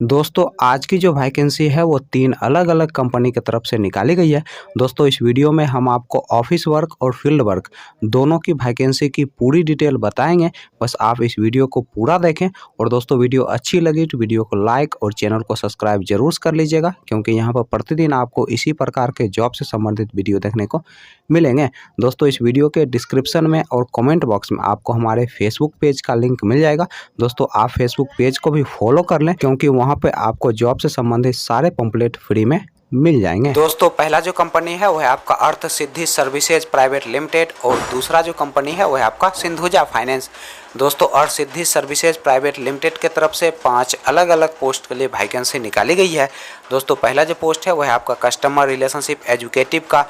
दोस्तों आज की जो वैकेंसी है वो 3 अलग-अलग कंपनी की तरफ से निकाली गई है। दोस्तों इस वीडियो में हम आपको ऑफिस वर्क और फील्ड वर्क दोनों की वैकेंसी की पूरी डिटेल बताएँगे। बस आप इस वीडियो को पूरा देखें और दोस्तों वीडियो अच्छी लगी तो वीडियो को लाइक और चैनल को सब्सक्राइब ज़रूर कर लीजिएगा, क्योंकि यहाँ पर प्रतिदिन आपको इसी प्रकार के जॉब से संबंधित वीडियो देखने को मिलेंगे। दोस्तों इस वीडियो के डिस्क्रिप्शन में और कमेंट बॉक्स में आपको हमारे फेसबुक पेज का लिंक मिल जाएगा। दोस्तों आप फेसबुक पेज को भी फॉलो कर लें, क्योंकि वहाँ पे आपको जॉब से संबंधित सारे पंपलेट फ्री में मिल जाएंगे। दोस्तों पहला जो कंपनी है वो है आपका अर्थ सिद्धि सर्विसेज प्राइवेट लिमिटेड और दूसरा जो कंपनी है वो है आपका सिंधुजा फाइनेंस। दोस्तों अर्थ सिद्धि सर्विसेज प्राइवेट लिमिटेड के तरफ से 5 अलग अलग पोस्ट के लिए वैकेंसी निकाली गई है। दोस्तों पहला जो पोस्ट है वो है आपका कस्टमर रिलेशनशिप एजुकेटिव का,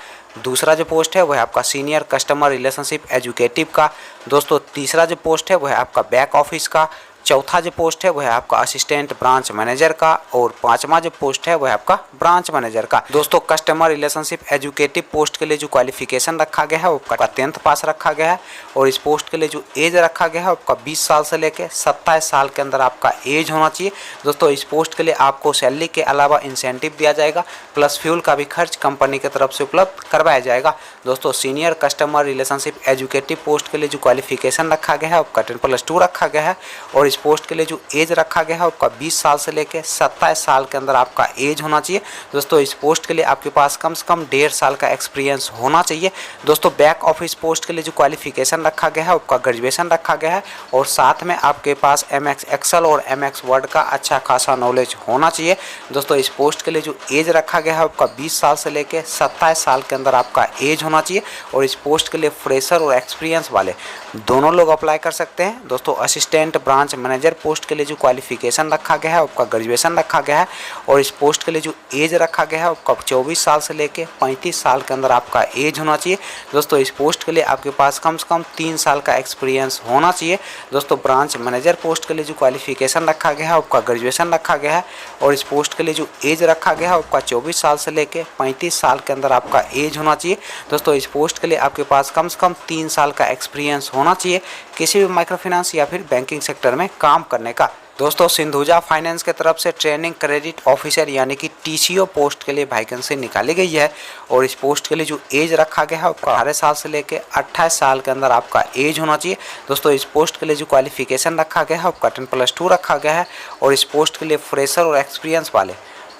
दूसरा जो पोस्ट है वो है आपका सीनियर कस्टमर रिलेशनशिप एजुकेटिव का, दोस्तों तीसरा जो पोस्ट है वो है आपका बैक ऑफिस का, चौथा जो पोस्ट है वो है आपका असिस्टेंट ब्रांच मैनेजर का और पांचवा जो पोस्ट है वो है आपका ब्रांच मैनेजर का। दोस्तों कस्टमर रिलेशनशिप एजुकेटिव पोस्ट के लिए जो क्वालिफिकेशन रखा गया है वो आपका 10th पास रखा गया है और इस पोस्ट के लिए जो एज रखा गया है आपका 20 साल से लेकर 27 साल के अंदर आपका एज होना चाहिए। दोस्तों इस पोस्ट के लिए आपको सैलरी के अलावा इंसेंटिव दिया जाएगा, प्लस फ्यूल का भी खर्च कंपनी की तरफ से उपलब्ध करवाया जाएगा। दोस्तों senior customer relationship educative post के लिए जो क्वालिफिकेशन रखा गया है आपका 10+2 रखा गया है और इस पोस्ट के लिए जो एज रखा गया है आपका 20 साल से लेकर 27 साल के अंदर आपका एज होना चाहिए। दोस्तों इस पोस्ट के लिए आपके पास कम से कम 1.5 साल का एक्सपीरियंस होना चाहिए। दोस्तों बैक ऑफिस पोस्ट के लिए जो क्वालिफिकेशन रखा गया है आपका ग्रेजुएशन रखा गया है और साथ में आपके पास MS एक्सेल और MS वर्ड का अच्छा खासा नॉलेज होना चाहिए। दोस्तों इस पोस्ट के लिए जो एज रखा गया है आपका 20 साल से लेकर 27 साल के अंदर आपका एज होना चाहिए और इस पोस्ट के लिए फ्रेशर और एक्सपीरियंस वाले दोनों लोग अप्लाई कर सकते हैं। दोस्तों असिस्टेंट ब्रांच मैनेजर पोस्ट के लिए जो क्वालिफिकेशन रखा गया है आपका ग्रेजुएशन रखा गया है और इस पोस्ट के लिए जो एज रखा गया है आपका 24 साल से लेकर 35 साल के अंदर आपका एज होना चाहिए। दोस्तों इस पोस्ट के लिए आपके पास कम से कम 3 साल का एक्सपीरियंस होना चाहिए। दोस्तों ब्रांच मैनेजर पोस्ट के लिए जो क्वालिफिकेशन रखा गया है आपका ग्रेजुएशन रखा गया है और इस पोस्ट के लिए जो एज रखा गया है आपका 24 साल से लेकर 35 साल के अंदर आपका एज होना चाहिए। दोस्तों इस पोस्ट के लिए आपके पास कम से कम 3 साल का एक्सपीरियंस होना चाहिए किसी भी माइक्रो फाइनेंस या फिर बैंकिंग सेक्टर में काम करने का। दोस्तों सिंधुजा फाइनेंस की तरफ से ट्रेनिंग क्रेडिट ऑफिसर यानी कि TCO पोस्ट के लिए वैकेंसी निकाली गई है और इस पोस्ट के लिए जो एज रखा गया है आपका 18 साल से लेकर 28 साल के अंदर आपका एज होना चाहिए। दोस्तों इस पोस्ट के लिए जो क्वालिफिकेशन रखा गया है आपका 10+2 रखा गया है और इस पोस्ट के लिए फ्रेशर और एक्सपीरियंस वाले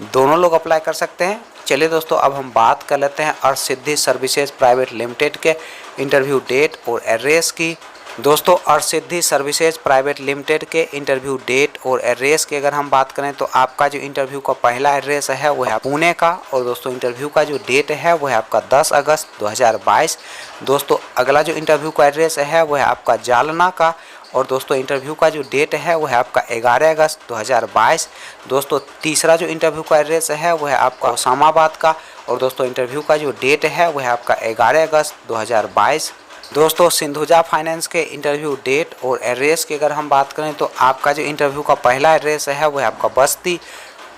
दोनों लोग अप्लाई कर सकते हैं। चलिए दोस्तों अब हम बात कर लेते हैं अर्थ सिद्धि सर्विसेज प्राइवेट लिमिटेड के इंटरव्यू डेट और एड्रेस की। दोस्तों अर्थ सिद्धि सर्विसेज प्राइवेट लिमिटेड के इंटरव्यू डेट और एड्रेस की अगर हम बात करें तो आपका जो इंटरव्यू का पहला एड्रेस है वो है पुणे का और दोस्तों इंटरव्यू का जो डेट है वो है आपका 10 अगस्त 2022। दोस्तों अगला जो इंटरव्यू का एड्रेस है वो है आपका जालना का और दोस्तों इंटरव्यू का जो डेट है वो है आपका 11 अगस्त 2022। दोस्तों तीसरा जो इंटरव्यू का एड्रेस है वो है आपका होशंगाबाद का और दोस्तों इंटरव्यू का जो डेट है वो है आपका 11 अगस्त 2022। दोस्तों सिंधुजा फाइनेंस के इंटरव्यू डेट और एड्रेस की अगर हम बात करें तो आपका जो इंटरव्यू का पहला एड्रेस है वो है आपका बस्ती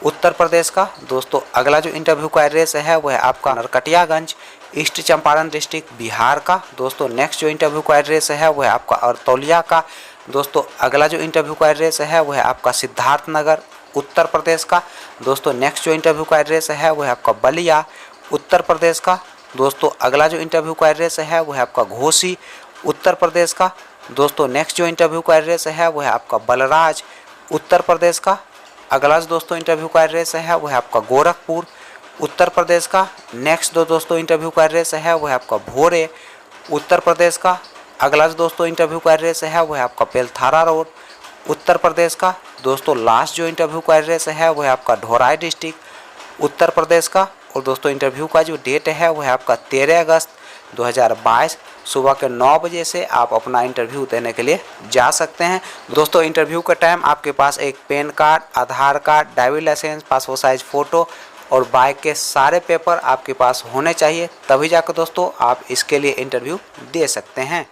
उत्तर प्रदेश का। दोस्तों अगला जो इंटरव्यू का एड्रेस है वो है आपका नरकटियागंज ईस्ट चंपारण डिस्ट्रिक्ट बिहार का। दोस्तों नेक्स्ट जो इंटरव्यू का एड्रेस है वो है आपका अरतौलिया का। दोस्तों अगला जो इंटरव्यू का एड्रेस है वो है आपका सिद्धार्थनगर उत्तर प्रदेश का। दोस्तों नेक्स्ट जो इंटरव्यू का एड्रेस है वो है आपका बलिया उत्तर प्रदेश का। दोस्तों अगला जो इंटरव्यू का एड्रेस है वो है आपका घोसी उत्तर प्रदेश का। दोस्तों नेक्स्ट जो इंटरव्यू का एड्रेस है वो है आपका बलराज उत्तर प्रदेश का। अगला जो दोस्तों इंटरव्यू का एड्रेस है वो है आपका गोरखपुर उत्तर प्रदेश का। नेक्स्ट दोस्तों इंटरव्यू का एड्रेस है वो है आपका भोरे उत्तर प्रदेश का। अगला जो दोस्तों इंटरव्यू का एड्रेस है वो है आपका बेलथारा रोड उत्तर प्रदेश का। दोस्तों लास्ट जो इंटरव्यू का एड्रेस है वो है आपका ढोराई डिस्ट्रिक्ट उत्तर प्रदेश का और दोस्तों इंटरव्यू का जो डेट है वो है आपका 13 अगस्त 2022। सुबह के 9 बजे से आप अपना इंटरव्यू देने के लिए जा सकते हैं। दोस्तों इंटरव्यू का टाइम आपके पास एक PAN card, Aadhaar card, driving licence, passport size photo और बाइक के सारे पेपर आपके पास होने चाहिए, तभी जाकर दोस्तों आप इसके लिए इंटरव्यू दे सकते हैं।